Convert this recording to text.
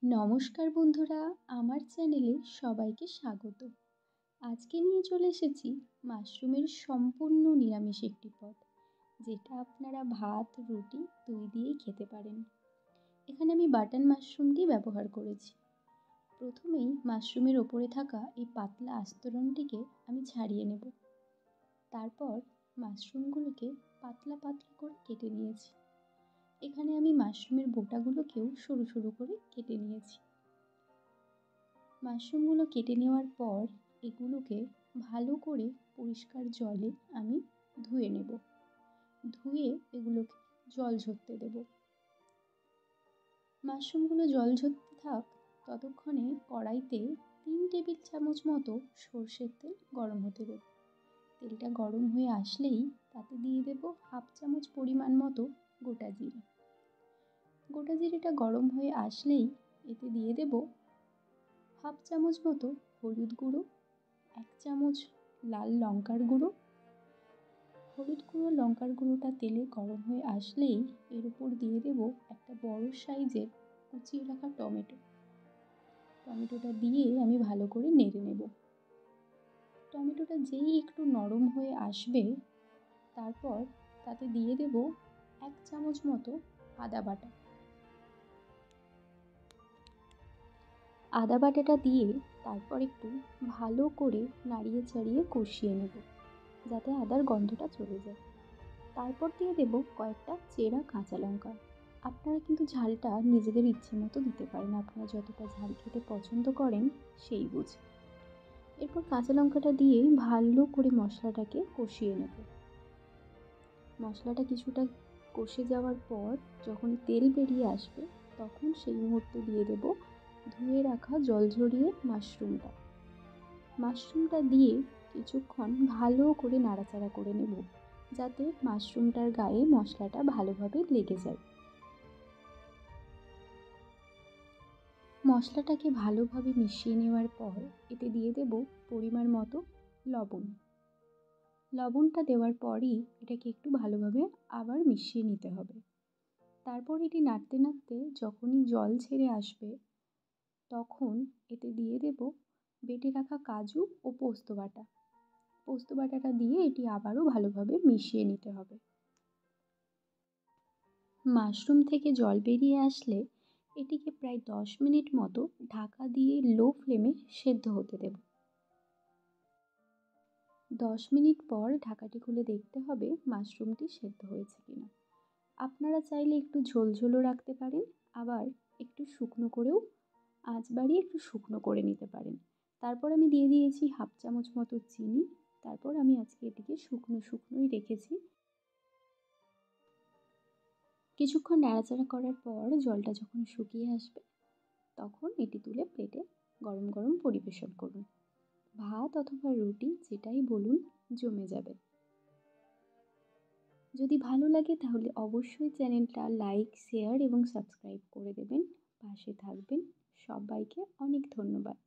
নমস্কার বন্ধুরা, আমার চ্যানেলে সবাইকে স্বাগত। আজকে নিয়ে চলে এসেছি মাশরুমের সম্পূর্ণ নিরামিষ একটি পদ, যেটা আপনারা ভাত, রুটি দুই দিয়েই খেতে পারেন। এখানে আমি বাটন মাশরুমটি ব্যবহার করেছি। প্রথমেই মাশরুমের ওপরে থাকা এই পাতলা আস্তরণটিকে আমি ছাড়িয়ে নেব। তারপর মাশরুমগুলোকে পাতলা পাতলা করে কেটে নিয়েছি। এখানে আমি মাশরুমের বোটাগুলোকেও সরু সরু করে কেটে নিয়েছি। মাশরুমগুলো কেটে নেওয়ার পর এগুলোকে ভালো করে পরিষ্কার জলে আমি ধুয়ে নেব। ধুয়ে এগুলোকে জল ঝরতে দেব। মাশরুমগুলো জল ঝরতে থাক, ততক্ষণে কড়াইতে 3 টেবিল চামচ মতো সর্ষের তেল গরম হতে দেব। তেলটা গরম হয়ে আসলেই তাতে দিয়ে দেব 1/2 চামচ পরিমাণ মতো গোটা জিরে। গোটা জিরেটা গরম হয়ে আসলেই এতে দিয়ে দেব 1/2 চামচ মতো হলুদ গুঁড়ো, 1 চামচ লাল লঙ্কার গুঁড়ো। হলুদ গুঁড়ো লঙ্কার গুঁড়োটা তেলে গরম হয়ে আসলেই এর উপর দিয়ে দেব একটা বড় সাইজের কুচিয়ে রাখা টমেটো। টমেটোটা দিয়ে আমি ভালো করে নেড়ে নেব। টমেটোটা যেই একটু নরম হয়ে আসবে, তারপর তাতে দিয়ে দেব 1 চামচ মতো আদা বাটা। আদা বাটাটা দিয়ে তারপর একটু ভালো করে নাড়িয়ে চাড়িয়ে কষিয়ে নেব, যাতে আদার গন্ধটা চলে যায়। তারপর দিয়ে দেব কয়েকটা চেরা কাঁচা লঙ্কা। আপনারা কিন্তু ঝালটা নিজেদের ইচ্ছে মতো দিতে পারেন, আপনারা যতটা ঝাল খেতে পছন্দ করেন সেই বুঝে। এরপর কাঁচা লঙ্কাটা দিয়ে ভালো করে মশলাটাকে কষিয়ে নেব। মশলাটা কিছুটা কষে যাওয়ার পর যখন তেল বেরিয়ে আসবে, তখন সেই মুহূর্তে দিয়ে দেব ধুয়ে রাখা জল ঝরিয়ে মাশরুমটা দিয়ে কিছুক্ষণ ভালো করে নাড়াচাড়া করে নেব, যাতে মাশরুমটার গায়ে মশলাটা ভালোভাবে লেগে যায়। মশলাটাকে ভালোভাবে মিশিয়ে নেওয়ার পর এতে দিয়ে দেব পরিমাণ মতো লবণ। লবণটা দেওয়ার পরই এটাকে একটু ভালোভাবে আবার মিশিয়ে নিতে হবে। তারপর এটি নাড়তে নাড়তে যখনই জল ছেড়ে আসবে, তখন এতে দিয়ে দেব বেটে রাখা কাজু ও পোস্ত বাটা। পোস্ত বাটাটা দিয়ে এটি আবারও ভালোভাবে মিশিয়ে নিতে হবে। মাশরুম থেকে জল বেরিয়ে আসলে এটিকে প্রায় 10 মিনিট মতো ঢাকা দিয়ে লো ফ্লেমে সেদ্ধ হতে দেব। 10 মিনিট পর ঢাকাটি খুলে দেখতে হবে মাশরুমটি সেদ্ধ হয়েছে কিনা। আপনারা চাইলে একটু ঝোলঝোলও রাখতে পারেন, আবার একটু শুকনো করেও আঁচ বাড়িয়ে একটু শুকনো করে নিতে পারেন। তারপর আমি দিয়ে দিয়েছি 1/2 চামচ মতো চিনি। তারপর আমি আজকে এটিকে শুকনোই রেখেছি। কিছুক্ষণ নাড়াচাড়া করার পর জলটা যখন শুকিয়ে আসবে, তখন এটি তুলে প্লেটে গরম গরম পরিবেশন করুন। ভাত অথবা রুটি যেটাই বলুন, জমে যাবে। যদি ভালো লাগে তাহলে অবশ্যই চ্যানেলটা লাইক, শেয়ার এবং সাবস্ক্রাইব করে দেবেন। পাশে থাকবেন। সবাইকে অনেক ধন্যবাদ।